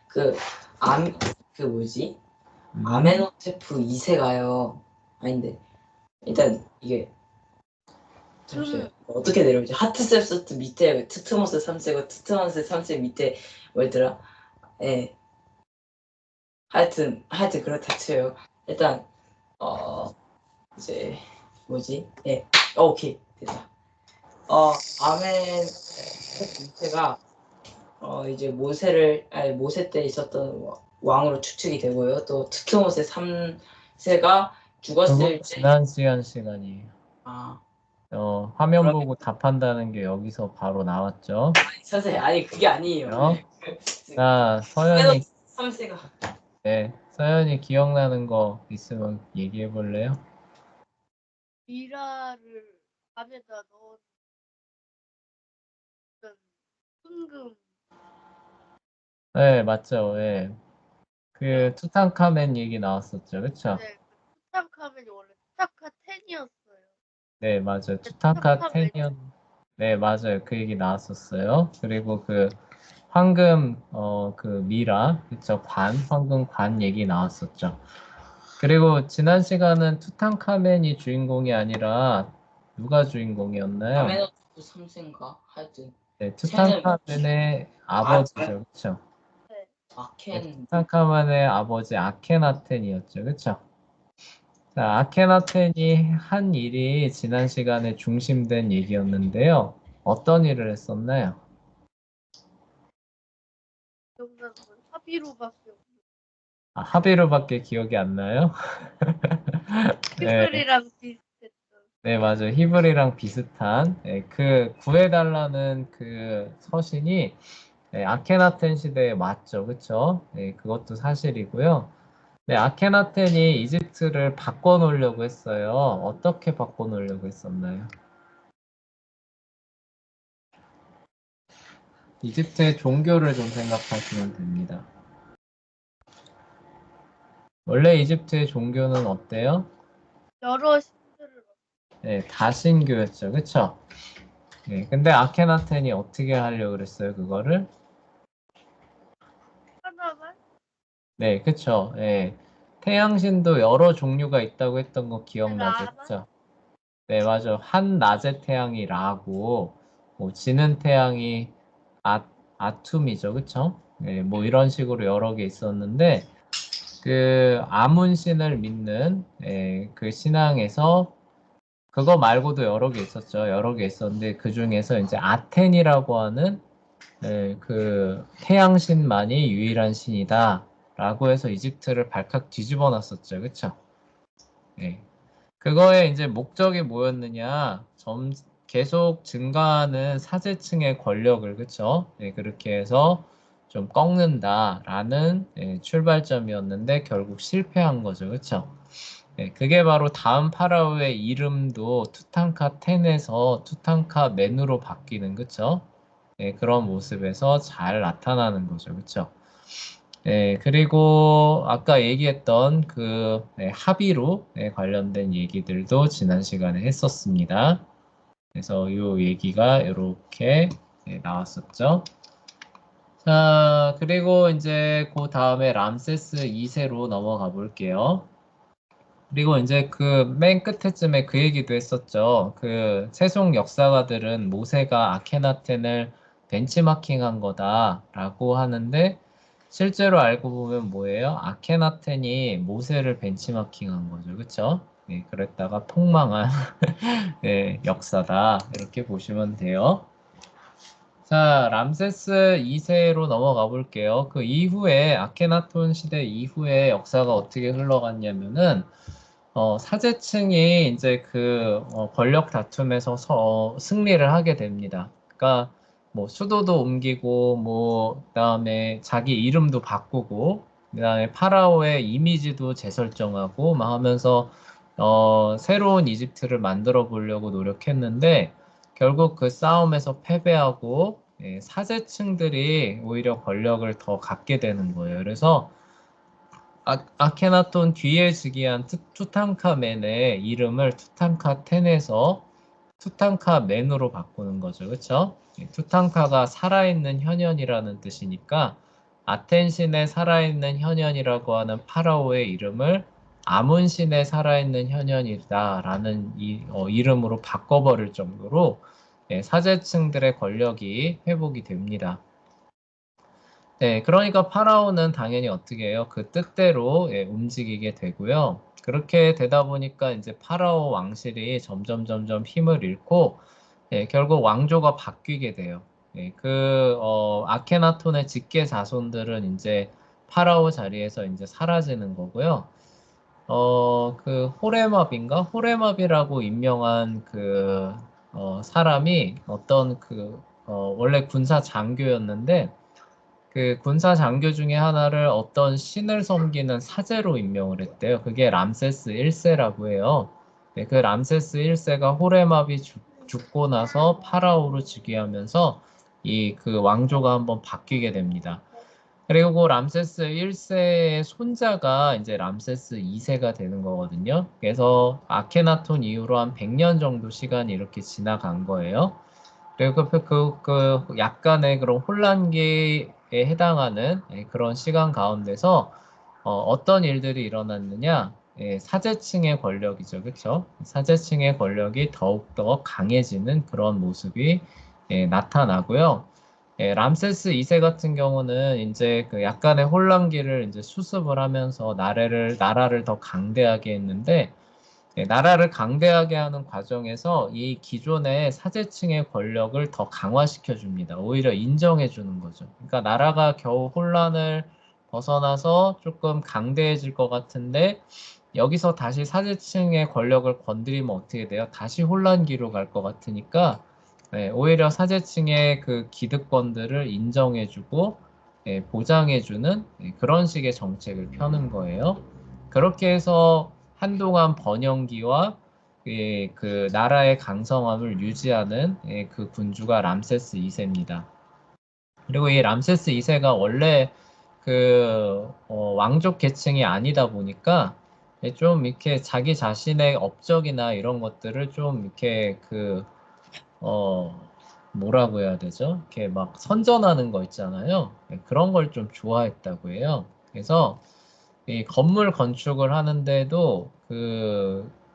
그, 그 뭐지? 아메노테프 2세가요. 아닌데, 일단 이게, 잠시만요. 어떻게 내려오지? 하트셉스트 밑에 트트모스 3세고, 트트모스 3세 밑에 뭐였더라? 예. 하여튼 그렇다 쳐요. 일단, 이제, 뭐지? 예. 오케이. 됐다. 아메노테프 2세가, 이제 모세 때 있었던 왕으로 추측이 되고요. 또 트트모스 3세가 죽었을 때 지난 시간이에요. 화면 그러면- 보고 답한다는 게 여기서 바로 나왔죠. 선생님, 아니 그게 아니에요. 자, 서연이 3세가 네, 서연이 기억나는 거 있으면 얘기해 볼래요? 미라를 안에다 넣은 순금. 네, 맞죠. 예. 그 투탕카멘 얘기 나왔었죠. 그쵸? 네, 그 투탕카멘이 원래 투탕카텐이었어요. 네, 맞아요. 투탕카텐이었. 네, 맞아요. 그 얘기 나왔었어요. 그리고 그 황금 그 미라, 그쵸? 황금 관 얘기 나왔었죠. 그리고 지난 시간은 투탕카멘이 주인공이 아니라 누가 주인공이었나요? 아메노테프 3세인가? 하여튼 네, 투탕카멘의 아버지죠. 그쵸? 네. 투탕카멘의 아버지 아케나텐이었죠. 그쵸? 자, 아케나텐이 한 일이 지난 시간에 중심된 얘기였는데요. 어떤 일을 했었나요? 기억나는 건 하비루밖에 없어요. 하비루밖에 기억이 안 나요? 네, 히블이랑 비슷했던. 네, 맞아요. 히브리랑 비슷한 그 구해달라는 그 서신이 아케나텐 시대에 맞죠. 그쵸? 네, 그것도 사실이고요. 네, 아케나텐이 이집트를 바꿔놓으려고 했어요. 어떻게 바꿔놓으려고 했었나요? 이집트의 종교를 좀 생각하시면 됩니다. 원래 이집트의 종교는 어때요? 여러 신들을 네, 다신교였죠. 그쵸? 네, 근데 아케나텐이 어떻게 하려고 그랬어요, 그거를? 하나만. 네, 그쵸. 네, 태양신도 여러 종류가 있다고 했던 거 기억나죠? 라만. 그쵸? 네, 맞아. 한낮의 태양이 라고, 뭐, 지는 태양이 아툼이죠. 그쵸? 네, 뭐 이런 식으로 여러 개 있었는데, 그 아문신을 믿는 그 신앙에서 그거 말고도 여러 개 있었죠. 여러 개 있었는데 그 중에서 이제 아텐이라고 하는 그 태양신만이 유일한 신이다라고 해서 이집트를 발칵 뒤집어 놨었죠. 그쵸? 네. 그거의 이제 목적이 뭐였느냐? 계속 증가하는 사제층의 권력을, 그쵸? 네, 그렇게 해서 좀 꺾는다라는 출발점이었는데 결국 실패한 거죠. 그쵸? 네, 그게 바로 다음 파라오의 이름도 투탕카텐에서 투탕카멘으로 바뀌는, 그쵸? 네, 그런 모습에서 잘 나타나는 거죠. 그쵸? 네, 그리고 아까 얘기했던 그 합의로 관련된 얘기들도 지난 시간에 했었습니다. 그래서 이 얘기가 이렇게 나왔었죠. 자, 그리고 이제 그 다음에 람세스 2세로 넘어가 볼게요. 그리고 이제 그 맨 끝에쯤에 그 얘기도 했었죠. 그 세속 역사가들은 모세가 아케나텐을 벤치마킹한 거다라고 하는데 실제로 알고 보면 뭐예요? 아케나텐이 모세를 벤치마킹한 거죠. 그쵸? 네, 그랬다가 폭망한 네, 역사다. 이렇게 보시면 돼요. 자, 람세스 2세로 넘어가 볼게요. 그 이후에 아케나톤 시대 이후에 역사가 어떻게 흘러갔냐면은 사제층이 이제 그 권력 다툼에서 승리를 하게 됩니다. 그러니까 뭐 수도도 옮기고 뭐 그다음에 자기 이름도 바꾸고 그다음에 파라오의 이미지도 재설정하고 막 하면서 새로운 이집트를 만들어 보려고 노력했는데 결국 그 싸움에서 패배하고 사제층들이 오히려 권력을 더 갖게 되는 거예요. 그래서 아케나톤 뒤에 즉위한 투탕카멘의 이름을 투탕카텐에서 투탕카멘으로 바꾸는 거죠. 그렇죠? 투탕카가 살아있는 현현이라는 뜻이니까 아텐신에 살아있는 현현이라고 하는 파라오의 이름을 아문신에 살아있는 현현이다라는 이름으로 바꿔버릴 정도로 사제층들의 권력이 회복이 됩니다. 네, 그러니까 파라오는 당연히 어떻게 해요? 그 뜻대로 움직이게 되고요. 그렇게 되다 보니까 이제 파라오 왕실이 점점 힘을 잃고 결국 왕조가 바뀌게 돼요. 아케나톤의 직계 자손들은 이제 파라오 자리에서 이제 사라지는 거고요. 그 호레맙이라고 임명한 사람이 원래 군사 장교였는데 그 군사 장교 중에 하나를 어떤 신을 섬기는 사제로 임명을 했대요. 그게 람세스 1세라고 해요. 네, 그 람세스 1세가 호레맙이 죽고 나서 파라오로 즉위하면서 그 왕조가 한번 바뀌게 됩니다. 그리고 람세스 1세의 손자가 이제 람세스 2세가 되는 거거든요. 그래서 아케나톤 이후로 한 100년 정도 시간이 이렇게 지나간 거예요. 그리고 약간의 그런 혼란기에 해당하는 그런 시간 가운데서 어떤 일들이 일어났느냐? 사제층의 권력이죠, 그렇죠? 사제층의 권력이 더욱더 강해지는 그런 모습이 나타나고요. 람세스 2세 같은 경우는 이제 그 약간의 혼란기를 이제 수습을 하면서 나라를 더 강대하게 했는데 나라를 강대하게 하는 과정에서 이 기존의 사제층의 권력을 더 강화시켜 줍니다. 오히려 인정해 주는 거죠. 그러니까 나라가 겨우 혼란을 벗어나서 조금 강대해질 것 같은데 여기서 다시 사제층의 권력을 건드리면 어떻게 돼요? 다시 혼란기로 갈 것 같으니까 오히려 사제층의 그 기득권들을 인정해주고 보장해주는 그런 식의 정책을 펴는 거예요. 그렇게 해서 한동안 번영기와 그 나라의 강성함을 유지하는 그 군주가 람세스 2세입니다. 그리고 이 람세스 2세가 원래 왕족 계층이 아니다 보니까 좀 이렇게 자기 자신의 업적이나 이런 것들을 좀 이렇게 뭐라고 해야 되죠? 이렇게 막 선전하는 거 있잖아요. 그런 걸 좀 좋아했다고 해요. 그래서 이 건물 건축을 하는데도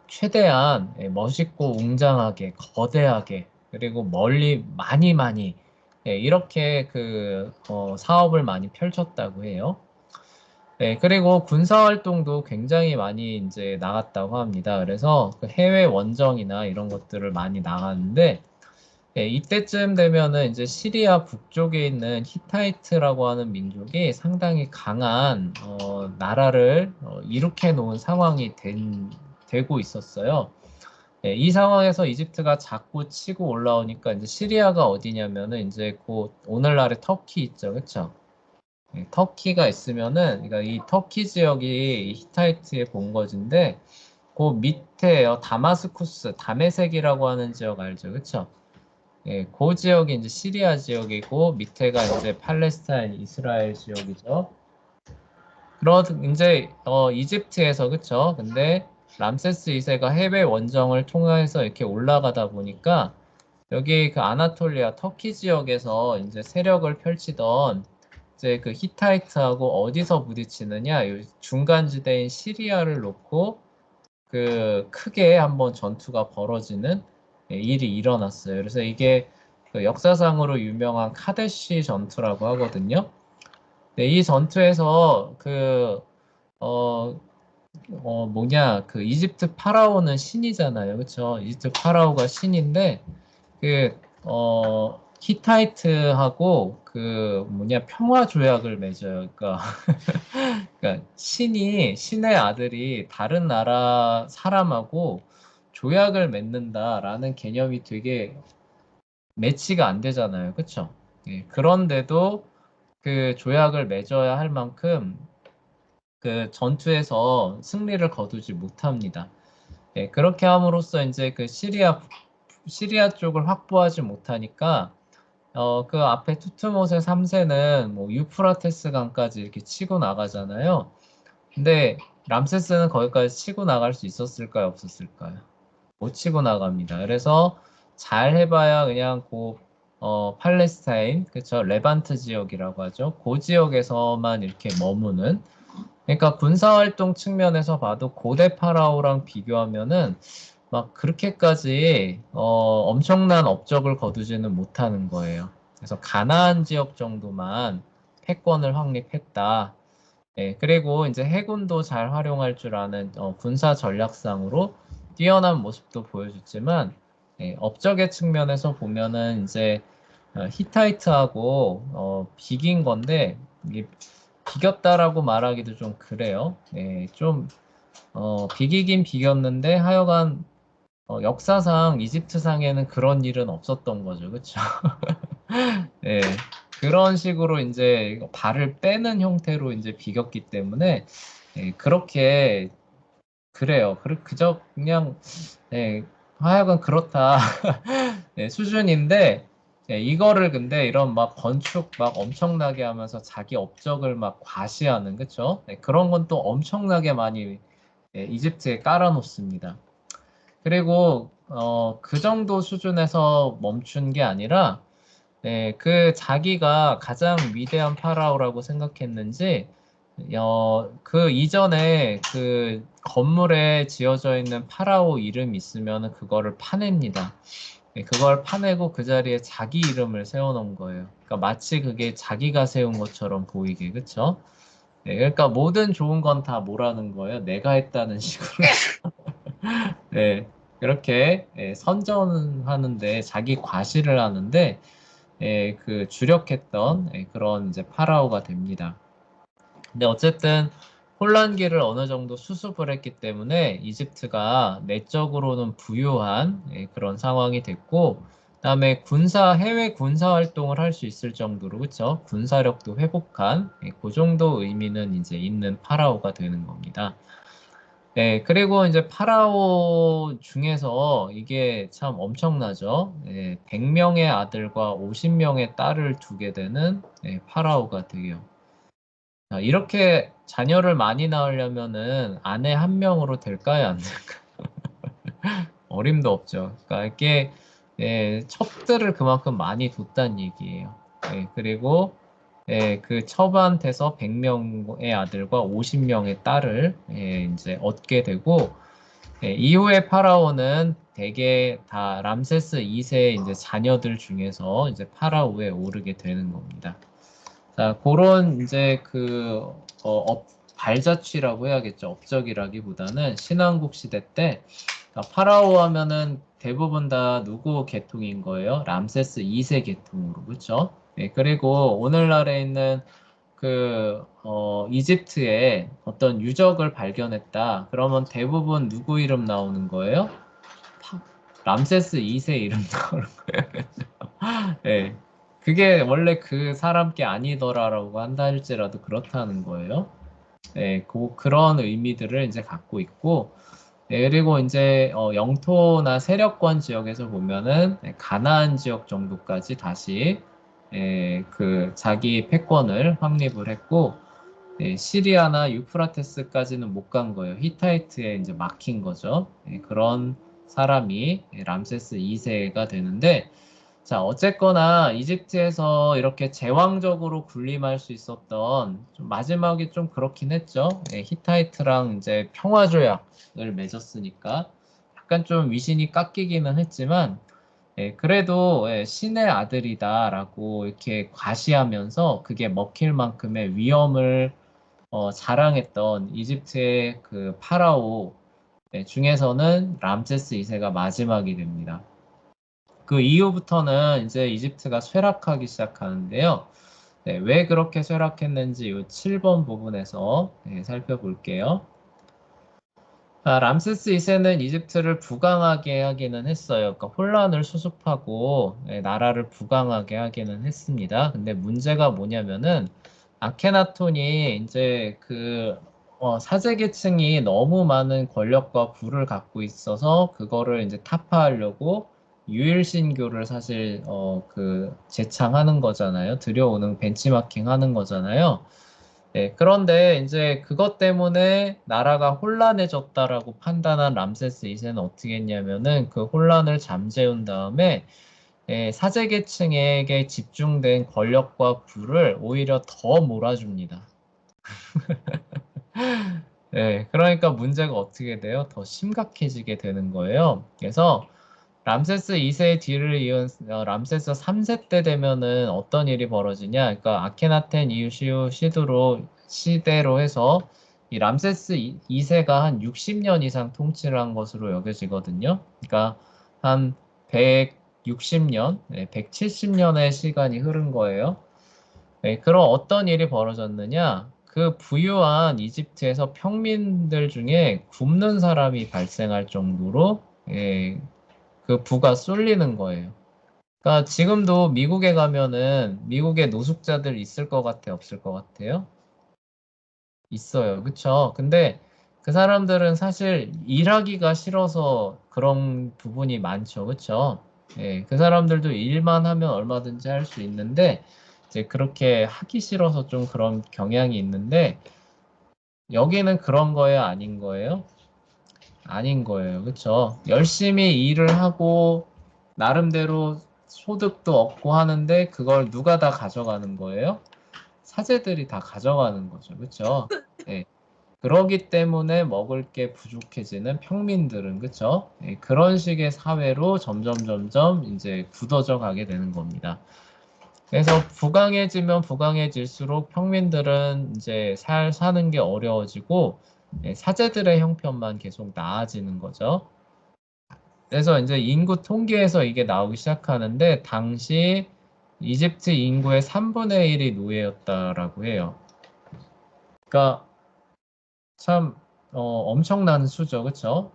최대한 멋있고 웅장하게, 거대하게, 그리고 멀리 많이 이렇게 사업을 많이 펼쳤다고 해요. 그리고 군사 활동도 굉장히 많이 이제 나갔다고 합니다. 그래서 그 해외 원정이나 이런 것들을 많이 나갔는데 이때쯤 되면은 이제 시리아 북쪽에 있는 히타이트라고 하는 민족이 상당히 강한 나라를 이룩해 놓은 상황이 되고 있었어요. 이 상황에서 이집트가 자꾸 치고 올라오니까 이제 시리아가 어디냐면은 이제 곧 오늘날의 터키 있죠, 그렇죠? 터키가 있으면은 그러니까 이 터키 지역이 히타이트의 본거지인데 그 밑에요 다마스쿠스, 다메섹이라고 하는 지역 알죠, 그렇죠? 그 지역이 이제 시리아 지역이고 밑에가 이제 팔레스타인, 이스라엘 지역이죠. 이제 이집트에서 그쵸? 근데 람세스 2세가 해외 원정을 통해서 이렇게 올라가다 보니까 여기 그 아나톨리아 터키 지역에서 이제 세력을 펼치던 이제 그 히타이트하고 어디서 부딪히느냐? 중간 지대인 시리아를 놓고 크게 한번 전투가 벌어지는 일이 일어났어요. 그래서 이게 역사상으로 유명한 카데시 전투라고 하거든요. 이 전투에서 이집트 파라오는 신이잖아요. 그쵸? 이집트 파라오가 신인데, 히타이트하고 평화 조약을 맺어요. 그러니까 신의 아들이 다른 나라 사람하고 조약을 맺는다라는 개념이 되게 매치가 안 되잖아요. 그쵸? 그런데도 그 조약을 맺어야 할 만큼 그 전투에서 승리를 거두지 못합니다. 그렇게 함으로써 이제 시리아 쪽을 확보하지 못하니까 그 앞에 투트모세 3세는 뭐 유프라테스 강까지 이렇게 치고 나가잖아요. 근데 람세스는 거기까지 치고 나갈 수 있었을까요? 없었을까요? 못 치고 나갑니다. 그래서 잘 해봐야 그냥 팔레스타인, 그쵸? 레반트 지역이라고 하죠. 그 지역에서만 이렇게 머무는. 그러니까 군사활동 측면에서 봐도 고대 파라오랑 비교하면은 막 그렇게까지 엄청난 업적을 거두지는 못하는 거예요. 그래서 가나안 지역 정도만 패권을 확립했다. 예, 그리고 이제 해군도 잘 활용할 줄 아는 군사 전략상으로 뛰어난 모습도 보여줬지만 업적의 측면에서 보면은 이제 히타이트하고 비긴 건데 이게 비겼다라고 말하기도 좀 그래요. 예, 좀 비기긴 비겼는데 하여간 역사상 이집트상에는 그런 일은 없었던 거죠. 그렇죠? 예. 그런 식으로 이제 발을 빼는 형태로 이제 비겼기 때문에 그렇게 그래요. 그저 그냥 하여간 그렇다 수준인데 이거를 근데 이런 막 건축 막 엄청나게 하면서 자기 업적을 막 과시하는 그쵸? 그런 건 또 엄청나게 많이 이집트에 깔아놓습니다. 그리고 그 정도 수준에서 멈춘 게 아니라 그 자기가 가장 위대한 파라오라고 생각했는지 그 이전에 그 건물에 지어져 있는 파라오 이름 있으면 그거를 파냅니다. 그걸 파내고 그 자리에 자기 이름을 세워놓은 거예요. 그러니까 마치 그게 자기가 세운 것처럼 보이게, 그쵸? 그러니까 모든 좋은 건 다 뭐라는 거예요? 내가 했다는 식으로. 네, 그렇게 선전하는데 자기 과시를 하는데 그 주력했던 그런 이제 파라오가 됩니다. 근데 어쨌든 혼란기를 어느 정도 수습을 했기 때문에 이집트가 내적으로는 부유한 그런 상황이 됐고, 그다음에 해외 군사 활동을 할 수 있을 정도로 그쵸? 군사력도 회복한 그 정도 의미는 이제 있는 파라오가 되는 겁니다. 네, 그리고 이제 파라오 중에서 이게 참 엄청나죠. 100명의 아들과 50명의 딸을 두게 되는 파라오가 되요. 자, 이렇게 자녀를 많이 낳으려면은 아내 한 명으로 될까요? 안 될까요? 어림도 없죠. 그러니까 이게 첩들을 그만큼 많이 뒀다는 얘기예요. 그리고 그 첩한테서 100명의 아들과 50명의 딸을 이제 얻게 되고 이후에 파라오는 대개 다 람세스 2세의 이제 자녀들 중에서 이제 파라오에 오르게 되는 겁니다. 자, 그런 이제 발자취라고 해야겠죠. 업적이라기보다는 신왕국 시대 때 그러니까 파라오 하면은 대부분 다 누구 계통인 거예요? 람세스 2세 계통으로, 그렇죠? 그리고 오늘날에 있는 이집트에 어떤 유적을 발견했다. 그러면 대부분 누구 이름 나오는 거예요? 람세스 2세 이름 나오는 거예요. 네. 그게 원래 그 사람 게 아니더라라고 한다 할지라도 그렇다는 거예요. 그런 의미들을 이제 갖고 있고, 그리고 이제 영토나 세력권 지역에서 보면은 가나안 지역 정도까지 다시 그 자기 패권을 확립을 했고, 시리아나 유프라테스까지는 못 간 거예요. 히타이트에 이제 막힌 거죠. 그런 사람이 람세스 2세가 되는데, 자, 어쨌거나 이집트에서 이렇게 제왕적으로 군림할 수 있었던 좀 마지막이 좀 그렇긴 했죠. 히타이트랑 이제 평화조약을 맺었으니까 약간 좀 위신이 깎이기는 했지만 그래도 신의 아들이다라고 이렇게 과시하면서 그게 먹힐 만큼의 위엄을 자랑했던 이집트의 그 파라오 중에서는 람세스 2세가 마지막이 됩니다. 그 이후부터는 이제 이집트가 쇠락하기 시작하는데요. 왜 그렇게 쇠락했는지 이 7번 부분에서 살펴볼게요. 람세스 2세는 이집트를 부강하게 하기는 했어요. 그러니까 혼란을 수습하고 나라를 부강하게 하기는 했습니다. 근데 문제가 뭐냐면은 아케나톤이 이제 사제 계층이 너무 많은 권력과 부를 갖고 있어서 그거를 이제 타파하려고 유일신교를 사실 제창하는 거잖아요. 들여오는 벤치마킹 하는 거잖아요. 그런데 이제 그것 때문에 나라가 혼란해졌다라고 판단한 람세스 2세는 어떻게 했냐면은 그 혼란을 잠재운 다음에 사제계층에게 집중된 권력과 부를 오히려 더 몰아줍니다. 그러니까 문제가 어떻게 돼요? 더 심각해지게 되는 거예요. 그래서 람세스 2세의 뒤를 이은 람세스 3세 때 되면은 어떤 일이 벌어지냐? 그러니까 아케나텐 이시우 시대로 해서 이 람세스 2세가 한 60년 이상 통치를 한 것으로 여겨지거든요. 그러니까 한 160년, 170년의 시간이 흐른 거예요. 그럼 어떤 일이 벌어졌느냐? 그 부유한 이집트에서 평민들 중에 굶는 사람이 발생할 정도로 그 부가 쏠리는 거예요. 그러니까 지금도 미국에 가면은 미국에 노숙자들 있을 것 같아, 없을 것 같아요? 있어요. 그쵸? 근데 그 사람들은 사실 일하기가 싫어서 그런 부분이 많죠. 그쵸? 그 사람들도 일만 하면 얼마든지 할 수 있는데 이제 그렇게 하기 싫어서 좀 그런 경향이 있는데 여기는 그런 거예요? 아닌 거예요? 아닌 거예요. 그쵸? 열심히 일을 하고 나름대로 소득도 얻고 하는데 그걸 누가 다 가져가는 거예요? 사제들이 다 가져가는 거죠. 그쵸? 예. 그러기 때문에 먹을 게 부족해지는 평민들은 그쵸? 그런 식의 사회로 점점 이제 굳어져 가게 되는 겁니다. 그래서 부강해지면 부강해질수록 평민들은 이제 사는 게 어려워지고 사제들의 형편만 계속 나아지는 거죠. 그래서 이제 인구 통계에서 이게 나오기 시작하는데 당시 이집트 인구의 3분의 1이 노예였다라고 해요. 그러니까 참 엄청난 수죠, 그렇죠?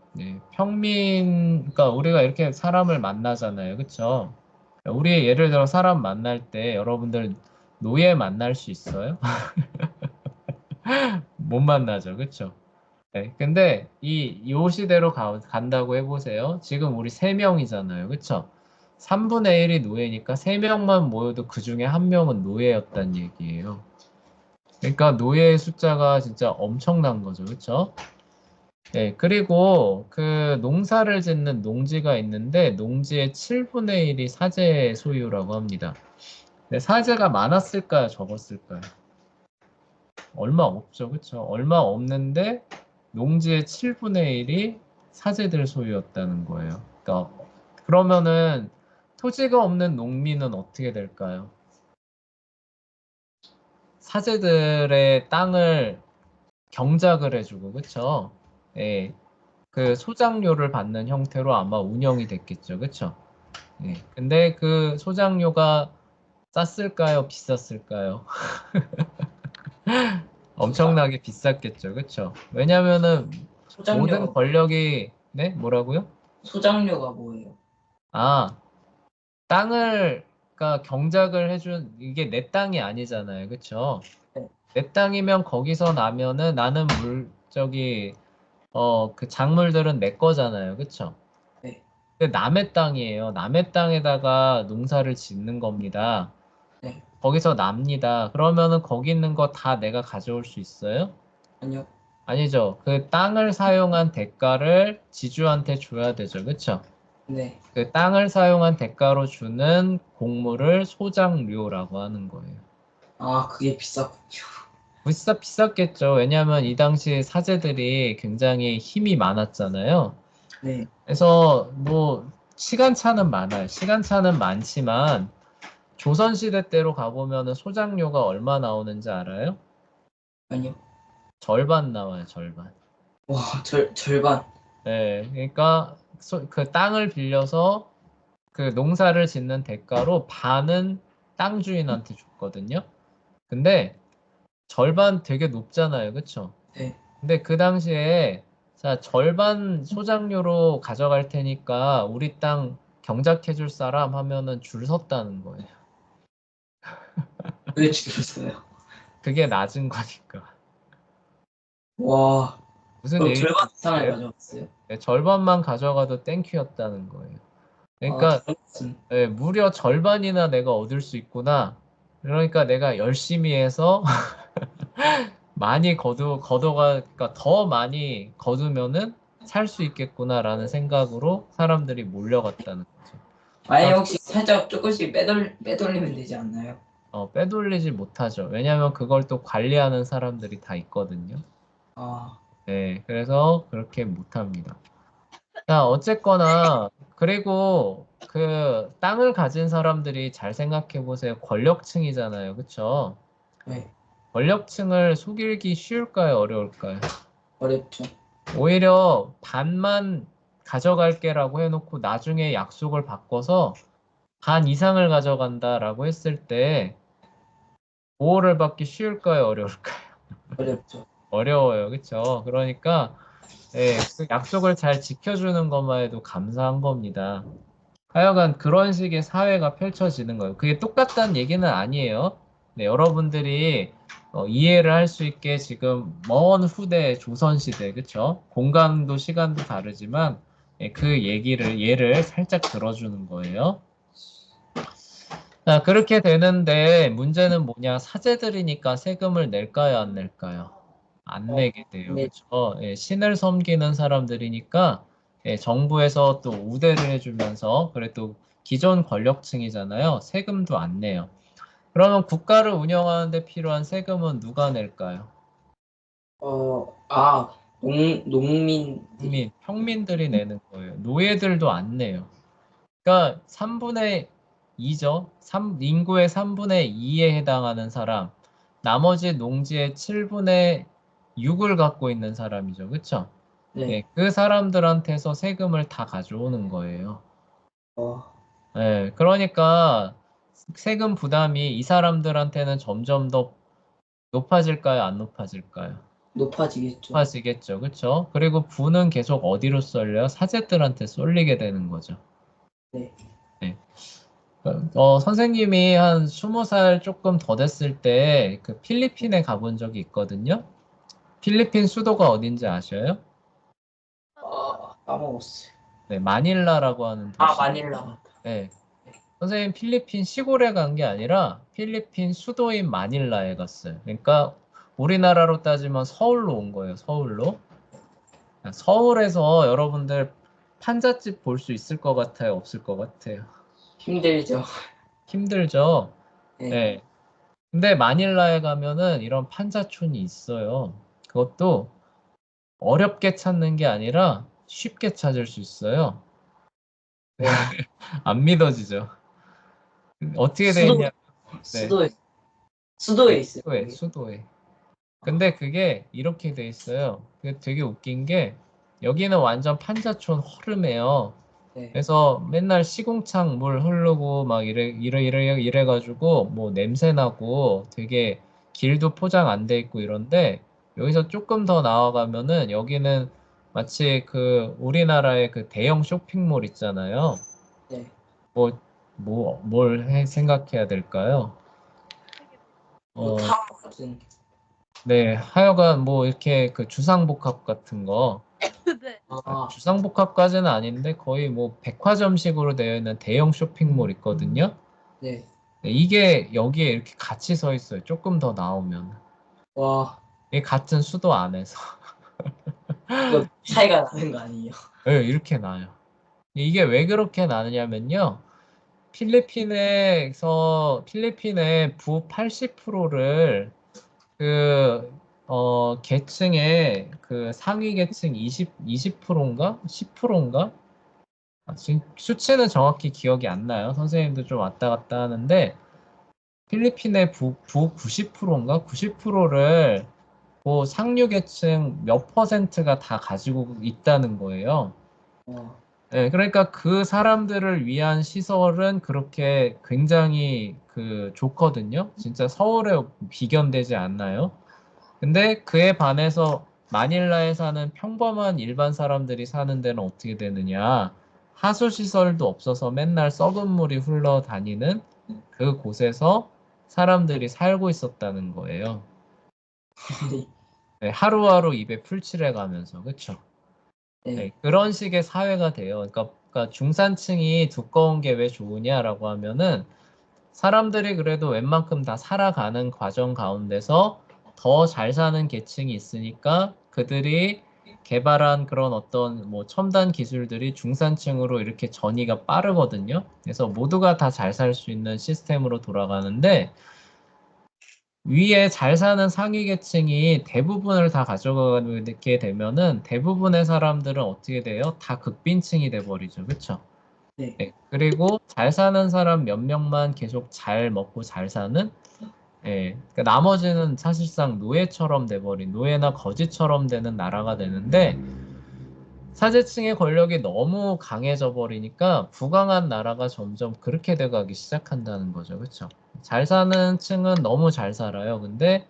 그러니까 우리가 이렇게 사람을 만나잖아요, 그렇죠? 우리 예를 들어 사람 만날 때 여러분들 노예 만날 수 있어요? 못 만나죠, 그렇죠? 근데 요 시대로 간다고 해보세요. 지금 우리 3명이잖아요, 그렇죠? 3분의 1이 노예니까 3명만 모여도 그 중에 1명은 노예였단 얘기예요. 그러니까 노예의 숫자가 진짜 엄청난 거죠, 그렇죠? 그리고 그 농사를 짓는 농지가 있는데 농지의 7분의 1이 사제 소유라고 합니다. 사제가 많았을까요? 적었을까요? 얼마 없죠. 그쵸? 얼마 없는데 농지의 7분의 1이 사제들 소유였다는 거예요. 그러니까 그러면은 토지가 없는 농민은 어떻게 될까요? 사제들의 땅을 경작을 해주고, 그쵸? 그 소장료를 받는 형태로 아마 운영이 됐겠죠. 그쵸? 근데 그 소장료가 쌌을까요? 비쌌을까요? 엄청나게 비쌌겠죠. 그쵸? 왜냐면은 모든 소장료가 권력이, 네? 뭐라고요? 소장료가 뭐예요? 아, 땅을, 그러니까 경작을 해준, 이게 내 땅이 아니잖아요. 그쵸? 네. 내 땅이면 거기서 나면은 나는 그 작물들은 내 거잖아요. 그쵸? 네. 근데 남의 땅이에요. 남의 땅에다가 농사를 짓는 겁니다. 네. 거기서 납니다. 그러면은 거기 있는 거 다 내가 가져올 수 있어요? 아니요. 아니죠. 그 땅을 사용한 대가를 지주한테 줘야 되죠. 그쵸? 네. 그 땅을 사용한 대가로 주는 곡물을 소장료라고 하는 거예요. 아, 그게 비쌌군요. 비쌌겠죠. 왜냐하면 이 당시 사제들이 굉장히 힘이 많았잖아요. 네. 그래서 뭐 시간차는 많아요. 시간차는 많지만 조선시대 때로 가보면은 소장료가 얼마 나오는지 알아요? 아니요. 절반 나와요, 절반. 와, 절반. 그러니까 그 땅을 빌려서 그 농사를 짓는 대가로 반은 땅 주인한테 줬거든요. 근데 절반 되게 높잖아요, 그쵸? 네. 근데 그 당시에 자 절반 소장료로 가져갈 테니까 우리 땅 경작해 줄 사람 하면은 줄 섰다는 거예요. 왜 죽였어요? 그게 낮은 거니까. 와, 무슨 그럼 얘기 절반 이상을 있어요? 가져왔어요? 절반만 가져가도 땡큐였다는 거예요. 아, 그러니까 저는 무려 절반이나 내가 얻을 수 있구나. 그러니까 내가 열심히 해서 많이 그러니까 더 많이 거두면은 살 수 있겠구나라는 생각으로 사람들이 몰려갔다는 거죠. 만약에 혹시 살짝 조금씩 빼돌리면 되지 않나요? 빼돌리지 못하죠. 왜냐하면 그걸 또 관리하는 사람들이 다 있거든요. 아, 네, 그래서 그렇게 못합니다. 자, 어쨌거나 그리고 그 땅을 가진 사람들이 잘 생각해 보세요. 권력층이잖아요. 그쵸? 네. 권력층을 속이기 쉬울까요? 어려울까요? 어렵죠. 오히려 반만 가져갈게라고 해놓고 나중에 약속을 바꿔서 반 이상을 가져간다라고 했을 때 보호를 받기 쉬울까요? 어려울까요? 어렵죠. 어려워요. 그쵸? 그러니까 예, 그 약속을 잘 지켜주는 것만 해도 감사한 겁니다. 하여간 그런 식의 사회가 펼쳐지는 거예요. 그게 똑같다는 얘기는 아니에요. 네, 여러분들이 이해를 할 수 있게 지금 먼 후대 조선시대, 그쵸? 공간도 시간도 다르지만 예, 그 예를 살짝 들어주는 거예요. 자, 그렇게 되는데 문제는 뭐냐? 사제들이니까 세금을 낼까요, 안 낼까요? 안 어, 내게 돼요. 네. 그쵸? 예, 신을 섬기는 사람들이니까 예, 정부에서 또 우대를 해주면서 그래 또 기존 권력층이잖아요. 세금도 안 내요. 그러면 국가를 운영하는데 필요한 세금은 누가 낼까요? 아, 농민들이. 평민들이 내는 거예요. 노예들도 안 내요. 그러니까 3분의 2죠. 인구의 3분의 2에 해당하는 사람, 나머지 농지의 7분의 6을 갖고 있는 사람이죠. 그쵸? 예, 네. 그 사람들한테서 세금을 다 가져오는 거예요. 어, 예, 그러니까 세금 부담이 이 사람들한테는 점점 더 높아질까요? 안 높아질까요? 높아지겠죠. 높아지겠죠. 그쵸? 그리고 부는 계속 어디로 쏠려요? 사제들한테 쏠리게 되는 거죠. 네. 네. 선생님이 한 20살 조금 더 됐을 때 그 필리핀에 가본 적이 있거든요. 필리핀 수도가 어딘지 아셔요? 까먹었어요. 네, 마닐라라고 하는 아, 도시. 마닐라 맞다. 네. 선생님 필리핀 시골에 간 게 아니라 필리핀 수도인 마닐라에 갔어요. 그러니까 우리나라로 따지면 서울로 온 거예요. 서울로. 서울에서 여러분들 판잣집 볼 수 있을 것 같아요? 없을 것 같아요? 힘들죠. 힘들죠? 네. 네. 근데 마닐라에 가면은 이런 판자촌이 있어요. 그것도 어렵게 찾는 게 아니라 쉽게 찾을 수 있어요. 와, 안 믿어지죠? 어떻게 돼 수도, 있냐? 네, 수도에, 수도에 네, 있어요. 수도에, 거기. 수도에. 아, 근데 그게 이렇게 돼 있어요. 그게 되게 웃긴 게 여기는 완전 판자촌 허름해요. 네. 그래서 맨날 시궁창 물 흐르고 막 이래가지고 뭐 냄새 나고 되게 길도 포장 안 돼 있고 이런데 여기서 조금 더 나아가면은 여기는 마치 그 우리나라의 그 대형 쇼핑몰 있잖아요. 네. 뭐, 생각해야 될까요? 뭐, 어, 타워 같은. 네, 하여간 뭐 이렇게 그 주상복합 같은 거, 네. 아, 주상복합까지는 아닌데 거의 뭐 백화점식으로 되어 있는 대형 쇼핑몰 있거든요. 네. 네, 이게 여기에 이렇게 같이 서 있어요. 조금 더 나오면. 와, 이 같은 수도 안에서. 이거 차이가 나는 거 아니에요? 네, 이렇게 나요. 이게 왜 그렇게 나느냐면요. 필리핀의 부 80%를 그, 계층의 그 상위 계층 20%인가? 10%인가? 지금 수치는 정확히 기억이 안 나요. 선생님도 좀 왔다 갔다 하는데, 필리핀의 부 90%인가? 90%를 그 상류 계층 몇 퍼센트가 다 가지고 있다는 거예요. 와, 네, 그러니까 그 사람들을 위한 시설은 그렇게 굉장히 그 좋거든요. 진짜 서울에 비견되지 않나요? 근데 그에 반해서 마닐라에 사는 평범한 일반 사람들이 사는 데는 어떻게 되느냐? 하수 시설도 없어서 맨날 썩은 물이 흘러다니는 그 곳에서 사람들이 살고 있었다는 거예요. 네. 네, 하루하루 입에 풀칠해 가면서, 그쵸? 네. 네, 그런 식의 사회가 돼요. 그러니까 중산층이 두꺼운 게 왜 좋으냐라고 하면은 사람들이 그래도 웬만큼 다 살아가는 과정 가운데서 더 잘 사는 계층이 있으니까 그들이 개발한 그런 어떤 뭐 첨단 기술들이 중산층으로 이렇게 전이가 빠르거든요. 그래서 모두가 다 잘 살 수 있는 시스템으로 돌아가는데 위에 잘 사는 상위 계층이 대부분을 다 가져가게 되면은 대부분의 사람들은 어떻게 돼요? 다 극빈층이 돼 버리죠. 그렇죠? 네. 네. 그리고 잘 사는 사람 몇 명만 계속 잘 먹고 잘 사는 예. 그러니까 나머지는 사실상 노예처럼 돼버린 노예나 거지처럼 되는 나라가 되는데 사제층의 권력이 너무 강해져 버리니까 부강한 나라가 점점 그렇게 돼가기 시작한다는 거죠. 그렇죠? 잘 사는 층은 너무 잘 살아요. 근데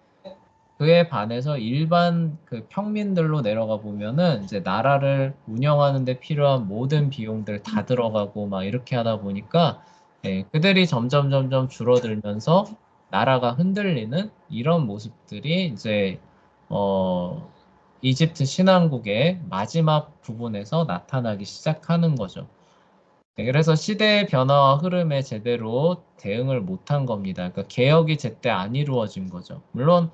그에 반해서 일반 그 평민들로 내려가 보면은 이제 나라를 운영하는 데 필요한 모든 비용들 다 들어가고 막 이렇게 하다 보니까 예, 그들이 점점 줄어들면서 나라가 흔들리는 이런 모습들이 이제 이집트 신왕국의 마지막 부분에서 나타나기 시작하는 거죠. 네, 그래서 시대의 변화와 흐름에 제대로 대응을 못한 겁니다. 그러니까 개혁이 제때 안 이루어진 거죠. 물론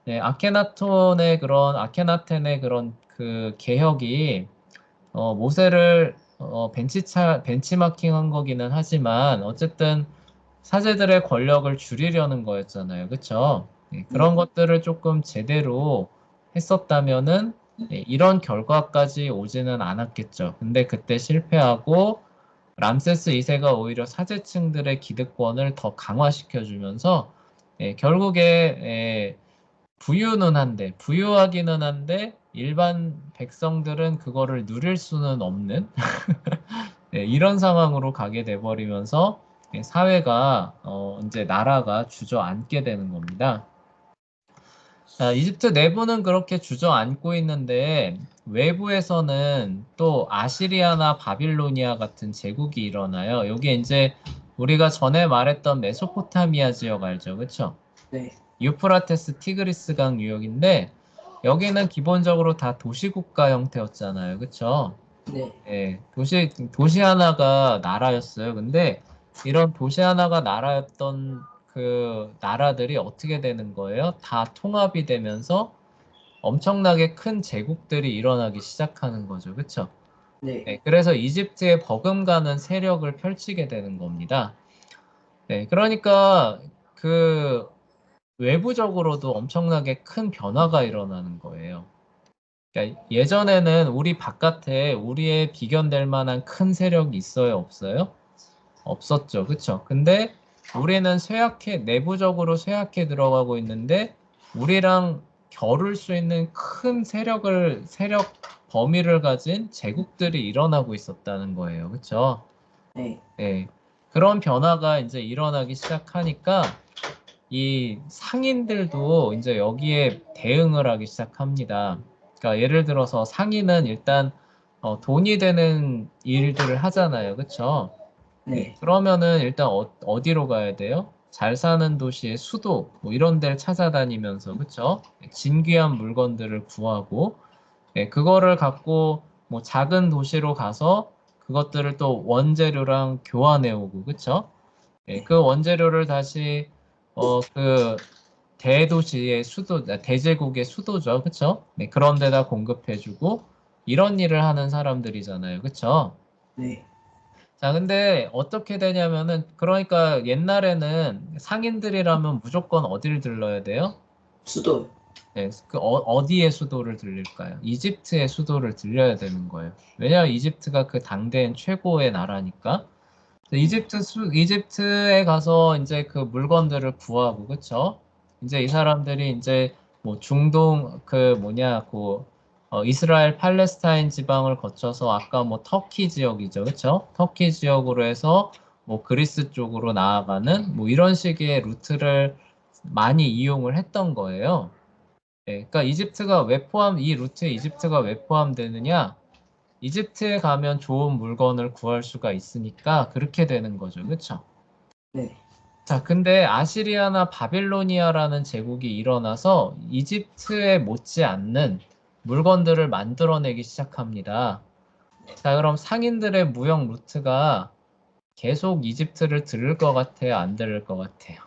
네, 아케나텐의 그런 그 개혁이 모세를 벤치마킹한 거기는 하지만 어쨌든 사제들의 권력을 줄이려는 거였잖아요. 그렇죠? 네, 그런 것들을 조금 제대로 했었다면은 네, 이런 결과까지 오지는 않았겠죠. 근데 그때 실패하고 람세스 2세가 오히려 사제층들의 기득권을 더 강화시켜주면서 결국에 부유하기는 한데 일반 백성들은 그거를 누릴 수는 없는 네, 이런 상황으로 가게 돼버리면서 사회가 이제 나라가 주저앉게 되는 겁니다. 자, 이집트 내부는 그렇게 주저앉고 있는데 외부에서는 또 아시리아나 바빌로니아 같은 제국이 일어나요. 여기 이제 우리가 전에 말했던 메소포타미아 지역 알죠? 그렇죠? 네. 유프라테스 티그리스강 유역인데 여기는 기본적으로 다 도시국가 형태였잖아요. 그쵸? 네. 예, 도시 하나가 나라였어요. 근데 이런 도시 하나가 나라였던 그 나라들이 어떻게 되는 거예요? 다 통합이 되면서 엄청나게 큰 제국들이 일어나기 시작하는 거죠. 그쵸? 네. 네, 그래서 이집트에 버금가는 세력을 펼치게 되는 겁니다. 네, 그러니까 그 외부적으로도 엄청나게 큰 변화가 일어나는 거예요. 그러니까 예전에는 우리 바깥에 우리의 비견될 만한 큰 세력이 있어요, 없어요? 없었죠, 그쵸? 근데 우리는 내부적으로 쇠약해 들어가고 있는데 우리랑 겨룰 수 있는 큰 세력 범위를 가진 제국들이 일어나고 있었다는 거예요, 그쵸? 네. 네. 그런 변화가 이제 일어나기 시작하니까 이 상인들도 이제 여기에 대응을 하기 시작합니다. 그러니까 예를 들어서 상인은 일단 돈이 되는 일들을 하잖아요. 그렇죠? 네. 네. 그러면은 일단 어디로 가야 돼요? 잘 사는 도시의 수도 뭐 이런 데를 찾아다니면서 그렇죠? 진귀한 물건들을 구하고 그거를 갖고 뭐 작은 도시로 가서 그것들을 또 원재료랑 교환해 오고 그렇죠? 그 원재료를 다시 그 대도시의 대제국의 수도죠, 그쵸? 네, 그런 데다 공급해주고 이런 일을 하는 사람들이잖아요, 그쵸? 네. 자, 근데 어떻게 되냐면은 그러니까 옛날에는 상인들이라면 무조건 어디를 들러야 돼요? 수도. 네, 어디의 수도를 들릴까요? 이집트의 수도를 들려야 되는 거예요. 왜냐하면 이집트가 그 당대엔 최고의 나라니까. 이집트에 가서 이제 그 물건들을 구하고, 그쵸? 이제 이 사람들이 이제 뭐 중동, 이스라엘 팔레스타인 지방을 거쳐서 아까 뭐 터키 지역이죠. 그쵸? 터키 지역으로 해서 뭐 그리스 쪽으로 나아가는 뭐 이런 식의 루트를 많이 이용을 했던 거예요. 그러니까 이 루트에 이집트가 왜 포함되느냐? 이집트에 가면 좋은 물건을 구할 수가 있으니까 그렇게 되는 거죠. 그렇죠? 네. 자, 근데 아시리아나 바빌로니아라는 제국이 일어나서 이집트에 못지않는 물건들을 만들어내기 시작합니다. 자, 그럼 상인들의 무역 루트가 계속 이집트를 들을 것 같아요? 안 들을 것 같아요?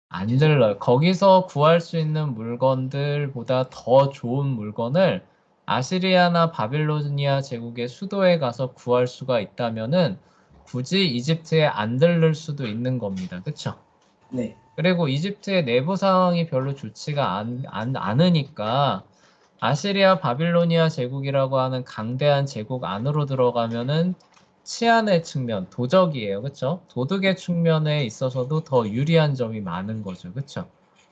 안 들러요. 거기서 구할 수 있는 물건들보다 더 좋은 물건을 아시리아나 바빌로니아 제국의 수도에 가서 구할 수가 있다면은 굳이 이집트에 안 들를 수도 있는 겁니다. 그쵸? 네. 그리고 이집트의 내부 상황이 별로 좋지가 않으니까 아시리아 바빌로니아 제국이라고 하는 강대한 제국 안으로 들어가면은 치안의 측면, 도적이에요. 그쵸? 도덕의 측면에 있어서도 더 유리한 점이 많은 거죠. 그쵸?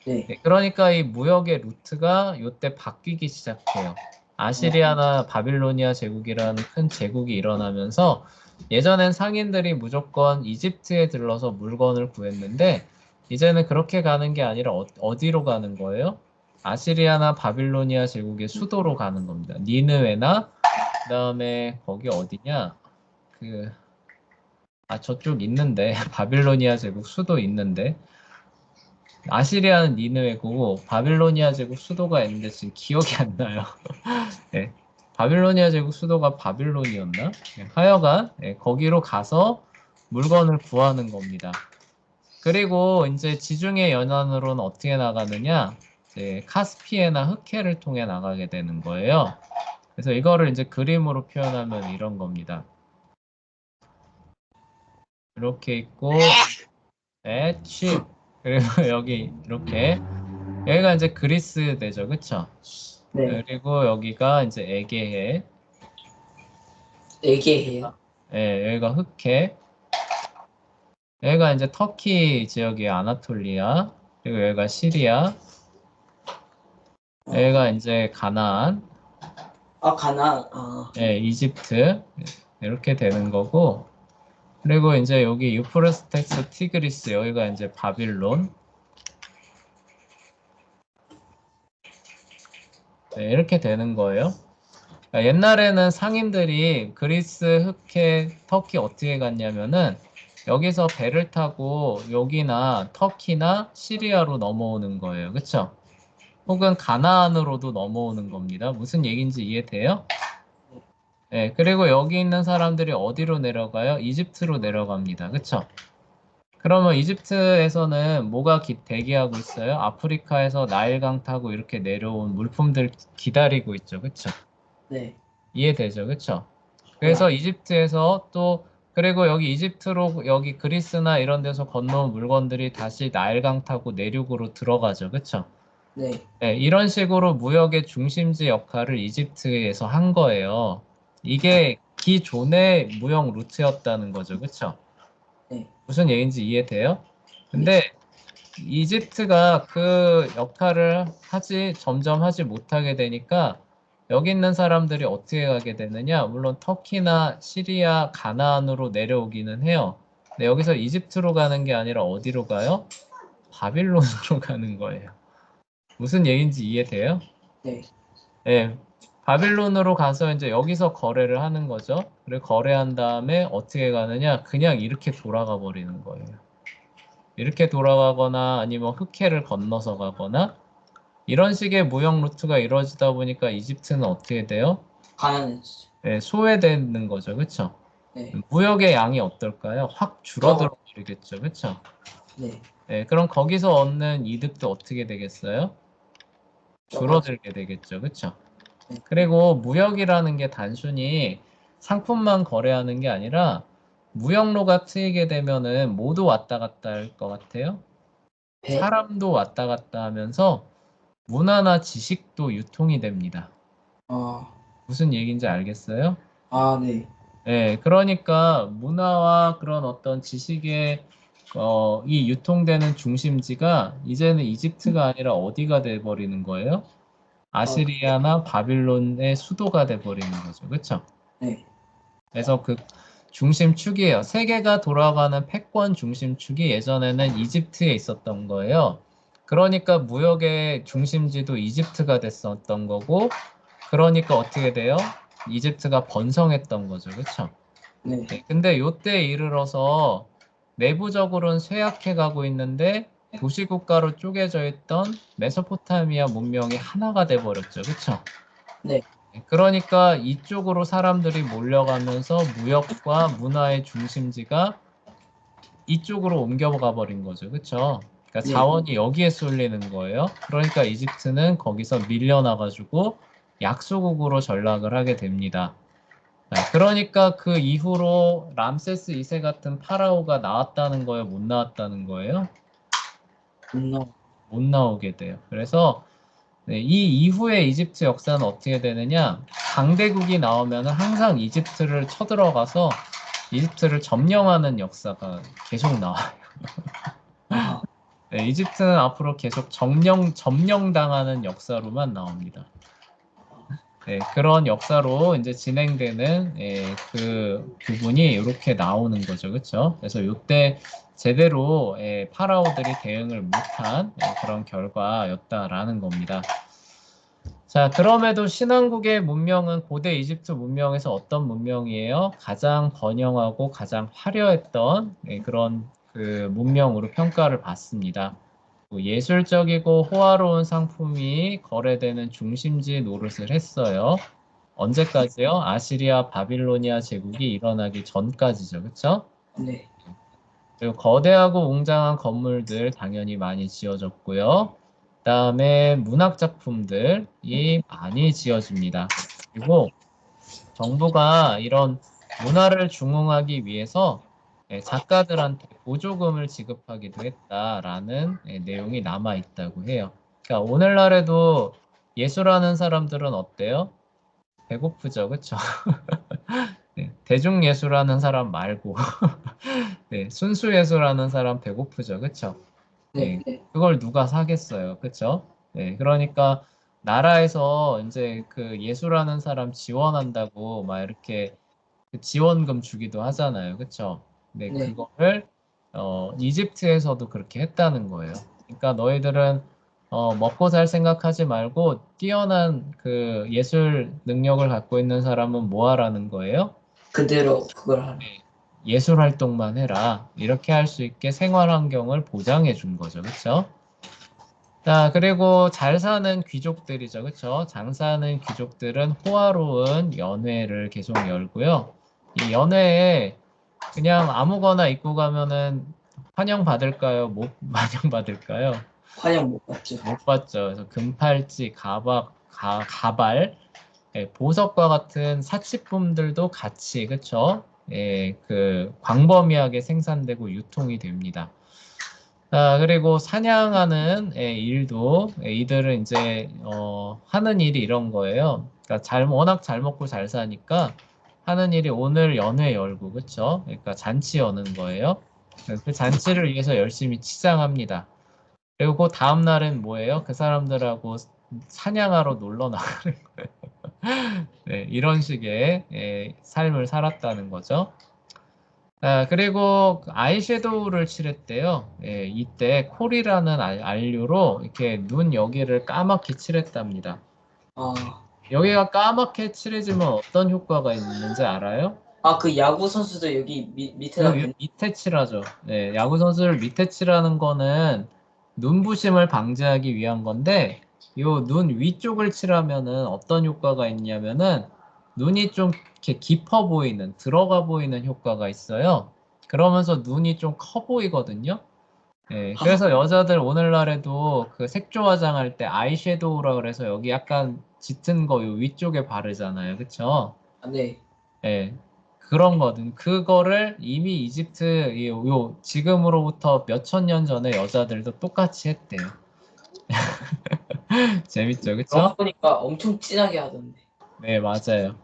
네. 네, 그러니까 이 무역의 루트가 이때 바뀌기 시작해요. 아시리아나 바빌로니아 제국이라는 큰 제국이 일어나면서 예전엔 상인들이 무조건 이집트에 들러서 물건을 구했는데 이제는 그렇게 가는 게 아니라 어디로 가는 거예요? 아시리아나 바빌로니아 제국의 수도로 가는 겁니다. 니느웨나 그다음에 거기 어디냐? 저쪽 있는데 바빌로니아 제국 수도 있는데 아시리아는 니느웨고 바빌로니아 제국 수도가 있는데 지금 기억이 안 나요. 네. 바빌로니아 제국 수도가 바빌론이었나? 네, 하여간 거기로 가서 물건을 구하는 겁니다. 그리고 이제 지중해 연안으로는 어떻게 나가느냐? 이제 카스피해나 흑해를 통해 나가게 되는 거예요. 그래서 이거를 이제 그림으로 표현하면 이런 겁니다. 이렇게 있고, 칩. 그리고 여기 이렇게 여기가 이제 그리스 되죠, 그쵸? 네. 그리고 여기가 이제 에게해, 얘기해요. 여기가 흑해, 여기가 이제 터키 지역의 아나톨리아, 그리고 여기가 시리아, 여기가 이제 가나안, 가나. 이집트 이렇게 되는 거고, 그리고 이제 여기 유프라테스, 티그리스 여기가 이제 바빌론, 이렇게 되는 거예요. 그러니까 옛날에는 상인들이 그리스, 흑해, 터키 어떻게 갔냐면은 여기서 배를 타고 여기나 터키나 시리아로 넘어오는 거예요. 그쵸? 혹은 가나안으로도 넘어오는 겁니다. 무슨 얘기인지 이해돼요? 네, 그리고 여기 있는 사람들이 어디로 내려가요? 이집트로 내려갑니다. 그쵸? 그러면 이집트에서는 뭐가 대기하고 있어요? 아프리카에서 나일강 타고 이렇게 내려온 물품들 기다리고 있죠. 그쵸? 네. 이해되죠? 그쵸? 그래서 이집트에서 또 그리고 여기 이집트로 여기 그리스나 이런 데서 건너온 물건들이 다시 나일강 타고 내륙으로 들어가죠. 그쵸? 네. 네, 이런 식으로 무역의 중심지 역할을 이집트에서 한 거예요. 이게 기존의 무역 루트였다는 거죠. 그쵸? 네. 무슨 얘기인지 이해돼요? 근데 이집트가 그 역할을 점점 하지 못하게 되니까 여기 있는 사람들이 어떻게 가게 되느냐? 물론 터키나 시리아, 가나안으로 내려오기는 해요. 근데 여기서 이집트로 가는 게 아니라 어디로 가요? 바빌론으로 가는 거예요. 무슨 얘기인지 이해돼요? 네. 네. 바빌론으로 가서 이제 여기서 거래를 하는 거죠. 그리고 거래한 다음에 어떻게 가느냐? 그냥 이렇게 돌아가 버리는 거예요. 이렇게 돌아가거나 아니면 흑해를 건너서 가거나 이런 식의 무역 루트가 이루어지다 보니까 이집트는 어떻게 돼요? 가난했죠. 네, 소외되는 거죠. 그쵸? 네. 무역의 양이 어떨까요? 확 줄어들어 버리겠죠. 그쵸? 네. 네, 그럼 거기서 얻는 이득도 어떻게 되겠어요? 줄어들게 되겠죠. 그쵸? 네. 그리고 무역이라는 게 단순히 상품만 거래하는 게 아니라 무역로가 트이게 되면은 모두 왔다 갔다 할 것 같아요. 배. 사람도 왔다 갔다 하면서 문화나 지식도 유통이 됩니다. 무슨 얘기인지 알겠어요? 네. 네, 그러니까 문화와 그런 어떤 지식의 이 유통되는 중심지가 이제는 이집트가 아니라 어디가 돼버리는 거예요? 아시리아나 바빌론의 수도가 돼버리는 거죠. 그렇죠? 네. 그래서 그 중심축이에요. 세계가 돌아가는 패권 중심축이 예전에는 이집트에 있었던 거예요. 그러니까 무역의 중심지도 이집트가 됐었던 거고, 그러니까 어떻게 돼요? 이집트가 번성했던 거죠. 그렇죠? 네. 네, 근데 요때 이르러서 내부적으로는 쇠약해 가고 있는데 도시국가로 쪼개져 있던 메소포타미아 문명이 하나가 돼 버렸죠. 그렇죠? 네. 그러니까 이쪽으로 사람들이 몰려가면서 무역과 문화의 중심지가 이쪽으로 옮겨가 버린 거죠. 그렇죠? 그러니까 네. 자원이 여기에 쏠리는 거예요. 그러니까 이집트는 거기서 밀려나 가지고 약소국으로 전락을 하게 됩니다. 자, 그러니까 그 이후로 람세스 2세 같은 파라오가 나왔다는 거예요? 못 나왔다는 거예요? 못 나오게 돼요. 그래서 네, 이 이후의 이집트 역사는 어떻게 되느냐? 강대국이 나오면 항상 이집트를 쳐들어가서 이집트를 점령하는 역사가 계속 나와요. 아, 네, 이집트는 앞으로 계속 점령당하는 역사로만 나옵니다. 네, 그런 역사로 이제 진행되는 그 부분이 이렇게 나오는 거죠. 그렇죠? 그래서 이때 제대로 파라오들이 대응을 못한 그런 결과였다라는 겁니다. 자, 그럼에도 신왕국의 문명은 고대 이집트 문명에서 어떤 문명이에요? 가장 번영하고 가장 화려했던 그런 그 문명으로 평가를 받습니다. 예술적이고 호화로운 상품이 거래되는 중심지 노릇을 했어요. 언제까지요? 아시리아 바빌로니아 제국이 일어나기 전까지죠. 그렇죠? 네. 그리고 거대하고 웅장한 건물들 당연히 많이 지어졌고요. 그다음에 문학 작품들이 많이 지어집니다. 그리고 정부가 이런 문화를 중흥하기 위해서 작가들한테 보조금을 지급하기도 했다라는 내용이 남아 있다고 해요. 그러니까 오늘날에도 예술하는 사람들은 어때요? 배고프죠, 그렇죠? 네, 대중예술하는 사람 말고 네, 순수예술하는 사람 배고프죠, 그렇죠? 네. 네, 그걸 누가 사겠어요, 그렇죠? 네, 그러니까 나라에서 이제 그 예술하는 사람 지원한다고 막 이렇게 그 지원금 주기도 하잖아요, 그렇죠? 네, 네. 그거를 이집트에서도 그렇게 했다는 거예요. 그러니까 너희들은 먹고 살 생각하지 말고 뛰어난 그 예술 능력을 갖고 있는 사람은 뭐 하라는 거예요? 그대로 그걸 하라. 예술 활동만 해라. 이렇게 할 수 있게 생활 환경을 보장해 준 거죠. 그렇죠? 자, 그리고 잘 사는 귀족들이죠. 그렇죠? 장사하는 귀족들은 호화로운 연회를 계속 열고요. 이 연회에 그냥 아무거나 입고 가면은 환영받을까요? 못 환영받을까요? 환영 못 받죠. 못 받죠. 그래서 금팔찌, 가발, 보석과 같은 사치품들도 같이, 그쵸? 그 광범위하게 생산되고 유통이 됩니다. 그리고 사냥하는 일도 이들은 이제 하는 일이 이런 거예요. 그러니까 워낙 잘 먹고 잘 사니까 하는 일이 오늘 연회 열고, 그쵸? 그러니까 잔치 여는 거예요. 그 잔치를 위해서 열심히 치장합니다. 그리고 그 다음 날은 뭐예요? 그 사람들하고 사냥하러 놀러 나가는 거예요. 네, 이런 식의 삶을 살았다는 거죠. 그리고 아이섀도우를 칠했대요. 이때 콜이라는 안료로 이렇게 눈 여기를 까맣게 칠했답니다. 아, 여기가 까맣게 칠해지면 어떤 효과가 있는지 알아요? 그 야구 선수들 여기 밑에다 밑에 칠하죠. 네, 야구 선수를 밑에 칠하는 거는 눈부심을 방지하기 위한 건데, 요 눈 위쪽을 칠하면은 어떤 효과가 있냐면은 눈이 좀 이렇게 깊어 보이는, 들어가 보이는 효과가 있어요. 그러면서 눈이 좀 커 보이거든요. 네, 그래서 여자들 오늘날에도 그 색조 화장할 때 아이섀도우라 그래서 여기 약간 짙은 거 요 위쪽에 바르잖아요. 그쵸? 네. 예, 그런 거든. 그거를 이미 이집트 지금으로부터 몇천 년 전에 여자들도 똑같이 했대요. 재밌죠, 그쵸? 그러고 보니까 엄청 진하게 하던데. 네, 맞아요.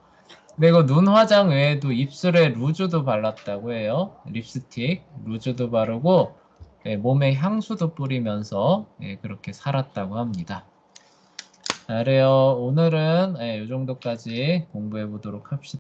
그리고 눈 화장 외에도 입술에 루즈도 발랐다고 해요. 립스틱, 루즈도 바르고 몸에 향수도 뿌리면서 그렇게 살았다고 합니다. 자, 그래요. 오늘은 이 정도까지 공부해 보도록 합시다.